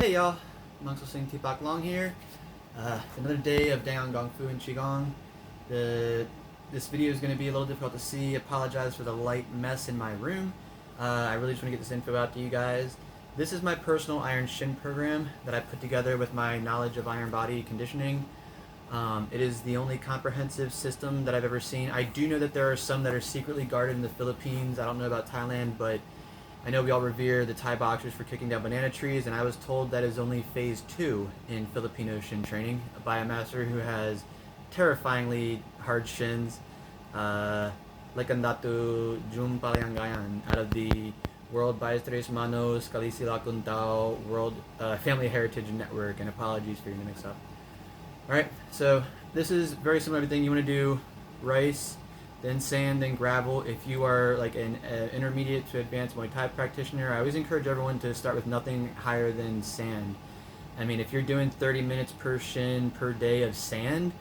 Hey y'all, Mangso Sing Tipak Long here. Another day of Dangang Gong Fu and Qigong. This video is going to be a little difficult to see. Apologize for the light mess in my room. I really just want to get this info out to you guys. This is my personal Iron Shin program that I put together with my knowledge of iron body conditioning. It is the only comprehensive system that I've ever seen. I do know that there are some that are secretly guarded in the Philippines. I don't know about Thailand, but I know we all revere the Thai boxers for kicking down banana trees, and I was told that is only phase 2 in Filipino Shin training by a master who has terrifyingly hard shins, like Andatu Jum Paliangayan out of the World Bias Tres Manos Kalisila Kuntao World Family Heritage Network, and apologies for your mix up. Alright, so this is very similar to everything you want to do. Rice, then sand, then gravel. If you are like an intermediate to advanced Muay Thai practitioner, I always encourage everyone to start with nothing higher than sand. I mean, if you're doing 30 minutes per shin per day of sand,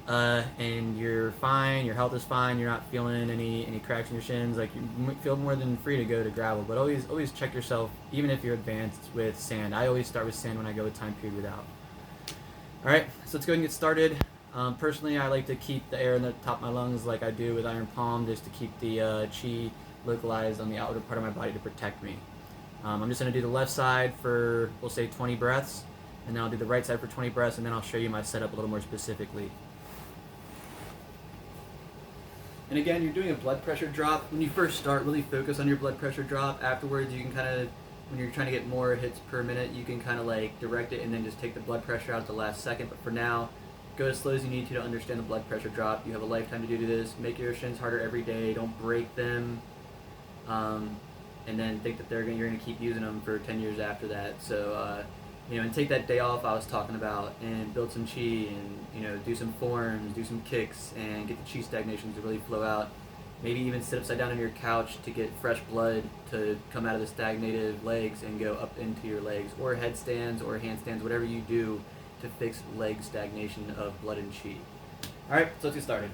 and you're fine, your health is fine, you're not feeling any cracks in your shins, like you feel more than free to go to gravel. But always check yourself, even if you're advanced, with sand. I always start with sand when I go a time period without. Alright, so let's go ahead and get started. Personally, I like to keep the air in the top of my lungs like I do with Iron Palm, just to keep the chi localized on the outer part of my body to protect me. I'm just going to do the left side for, we'll say, 20 breaths, and then I'll do the right side for 20 breaths, and then I'll show you my setup a little more specifically. And again, you're doing a blood pressure drop. When you first start, really focus on your blood pressure drop. Afterwards, you can kind of, when you're trying to get more hits per minute, you can kind of like direct it and then just take the blood pressure out at the last second. But for now, go as slow as you need to understand the blood pressure drop. You have a lifetime to do this. Make your shins harder every day. Don't break them, and then think that you're going to keep using them for 10 years after that. So, and take that day off I was talking about and build some chi, and do some forms, do some kicks, and get the chi stagnation to really flow out. Maybe even sit upside down on your couch to get fresh blood to come out of the stagnated legs and go up into your legs, or headstands or handstands, whatever you do to fix leg stagnation of blood and chi. Alright, so let's get started.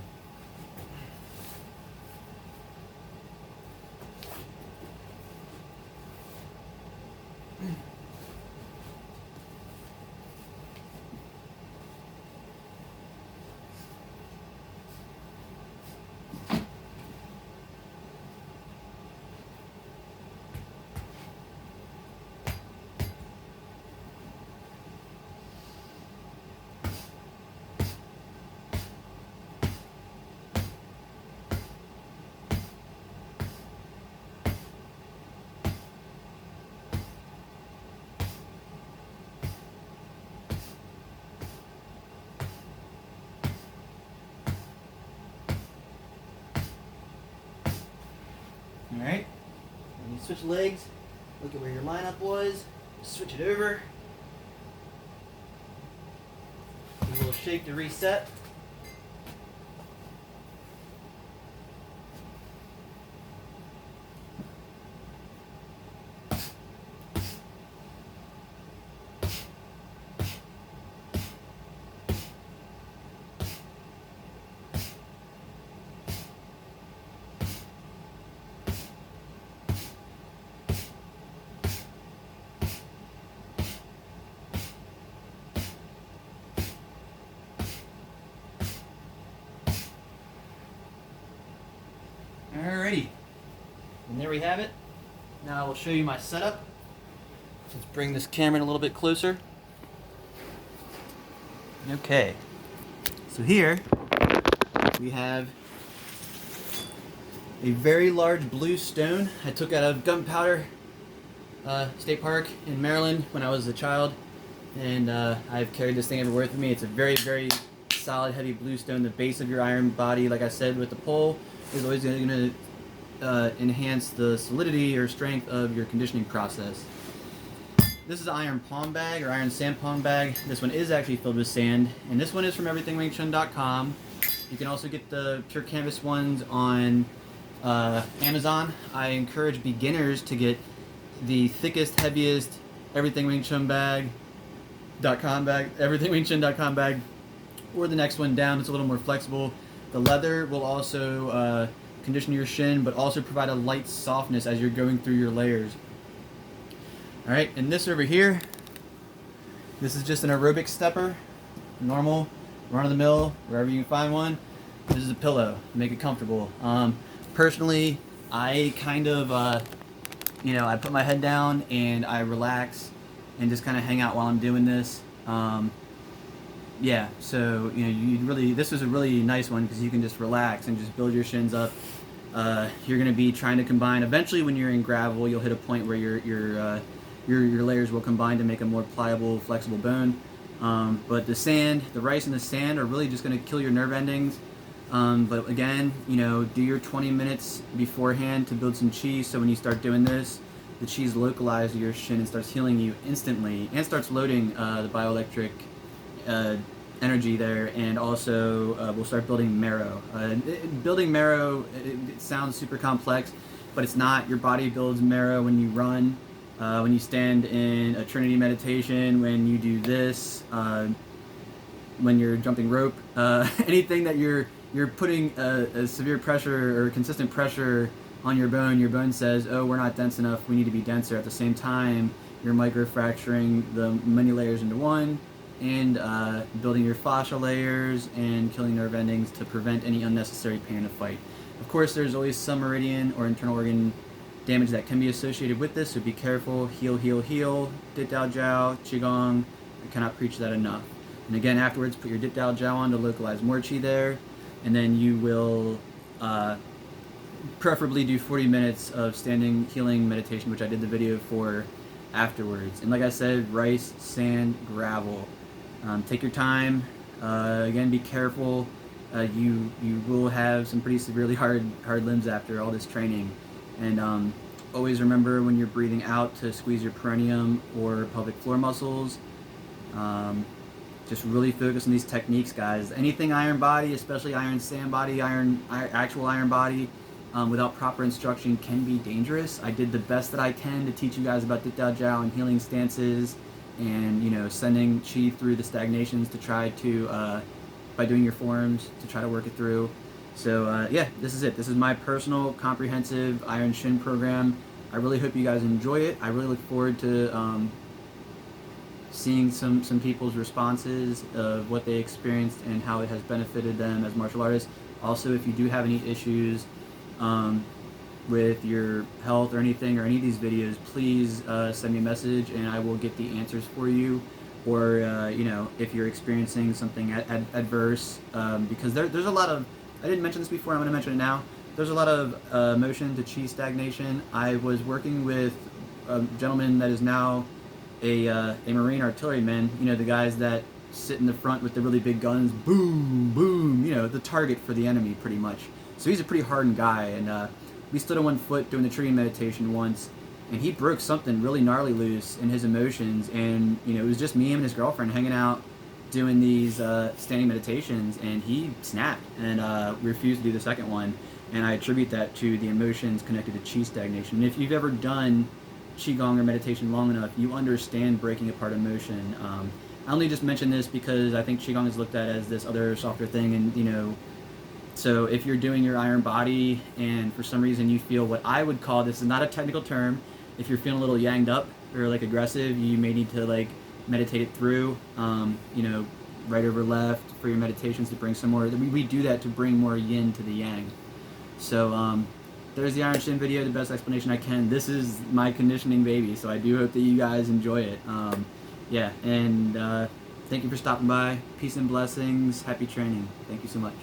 Alright, when you switch legs, look at where your lineup was, switch it over, do a little shake to reset. Alrighty, and there we have it. Now I will show you my setup. Let's bring this camera in a little bit closer. Okay, so here we have a very large blue stone I took out of Gunpowder State Park in Maryland when I was a child, and I've carried this thing everywhere with me. It's a very, very solid, heavy blue stone. The base of your iron body, like I said with the pole, is always going to enhance the solidity or strength of your conditioning process. This is an iron palm bag or iron sand palm bag. This one is actually filled with sand, and this one is from everythingwingchun.com. You can also get the pure canvas ones on Amazon. I encourage beginners to get the thickest, heaviest everythingwingchun bag.com bag, everythingwingchun.com bag, or the next one down. It's a little more flexible. The leather will also condition your shin, but also provide a light softness as you're going through your layers. Alright, and this over here This is just an aerobic stepper, normal, run-of-the-mill, wherever you can find one. This is a pillow, make it comfortable. Personally, I kind of, I put my head down and I relax and just kind of hang out while I'm doing this. Yeah, so this was a really nice one because you can just relax and just build your shins up. You're going to be trying to combine. Eventually, when you're in gravel, you'll hit a point where your layers will combine to make a more pliable, flexible bone. But the rice and the sand are really just going to kill your nerve endings. But again, do your 20 minutes beforehand to build some chi. So when you start doing this, the chi is localized to your shin and starts healing you instantly, and starts loading the bioelectric energy there, and also we'll start building marrow. Building marrow, it sounds super complex, but it's not. Your body builds marrow when you run, when you stand in a Trinity meditation, when you do this, when you're jumping rope, anything that you're putting a severe pressure or consistent pressure on your bone says, oh, we're not dense enough, we need to be denser. At the same time, you're microfracturing the many layers into one, and building your fascia layers and killing nerve endings to prevent any unnecessary pain in a fight. Of course, there's always some meridian or internal organ damage that can be associated with this, so be careful. Heal, heal, heal. Dit Dao Jiao, Qigong. I cannot preach that enough. And again, afterwards, put your Dit Dao Jiao on to localize more Qi there, and then you will preferably do 40 minutes of standing healing meditation, which I did the video for afterwards. And like I said, rice, sand, gravel. Take your time. Again, be careful. You will have some pretty severely hard limbs after all this training. And always remember when you're breathing out to squeeze your perineum or pelvic floor muscles. Just really focus on these techniques, guys. Anything iron body, especially iron sand body, actual iron body, without proper instruction can be dangerous. I did the best that I can to teach you guys about Dit Dao Jiao and healing stances, and sending chi through the stagnations to try to, by doing your forms, to try to work it through. So yeah, this is it. This is my personal comprehensive Iron Shin program. I really hope you guys enjoy it. I really look forward to seeing some people's responses of what they experienced and how it has benefited them as martial artists. Also, if you do have any issues with your health or anything, or any of these videos, please send me a message and I will get the answers for you. Or if you're experiencing something adverse, because there's a lot of, I didn't mention this before, I'm going to mention it now. There's a lot of motion to chi stagnation. I was working with a gentleman that is now a Marine artilleryman, the guys that sit in the front with the really big guns, boom, boom, the target for the enemy pretty much. So he's a pretty hardened guy, and we stood on one foot doing the tree meditation once, and he broke something really gnarly loose in his emotions, and it was just me, him, and his girlfriend hanging out doing these standing meditations, and he snapped and refused to do the second one, and I attribute that to the emotions connected to chi stagnation. And if you've ever done Qigong or meditation long enough, you understand breaking apart emotion. I only just mention this because I think Qigong is looked at as this other softer thing, and so if you're doing your iron body and for some reason you feel what I would call, this is not a technical term, if you're feeling a little yanged up or like aggressive, you may need to like meditate it through, right over left for your meditations to bring some more. We do that to bring more yin to the yang. So there's the Iron Shin video, the best explanation I can. This is my conditioning baby, so I do hope that you guys enjoy it. Yeah, and thank you for stopping by. Peace and blessings. Happy training. Thank you so much.